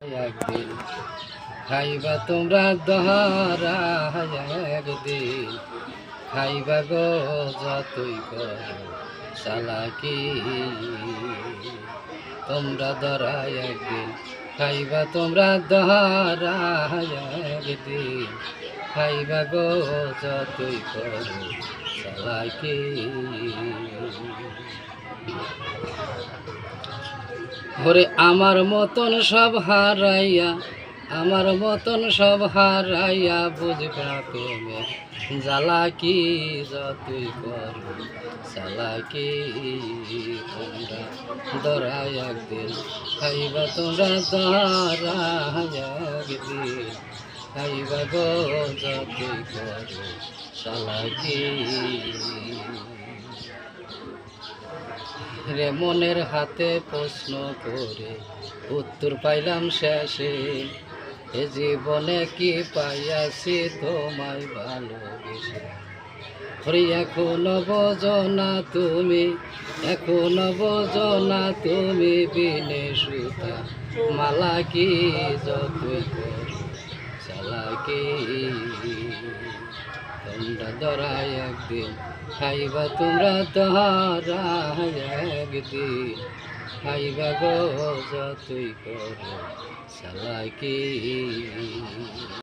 একদিন খাইবা তোমরা দহারা, একদিন খাইবা গো যতই করো চালাকি। তোমরা ধরা একদিন খাইবা তোমরা দহারা, একদিন খাইবা গো যতই করো চালাকি। ওরে আমার মতন সব হারাইয়া, আমার মতন সব হারাইয়া বুঝবা প্রেমের জ্বালাকি। যতই করো চালাকি তোমরা ধরা একদিন খাইবা তোমরা ধরা, একদিন খাইবা গো যতই করো চালাকি। রে মনের হাতে প্রশ্ন করে উত্তর পাইলাম শেষে, এ জীবনে কি পাইয়াছি তোমায় ভালোবেসে। হরি এখনো বোঝো না তুমি, এখনো বোঝো না তুমি বিনে সুতা মালা কি। যতই করো চালাকি তোমরা ধরা একদিন খাইবা তোমরা ধরা, একদিন খাইবা গো যতই করো চালাকি।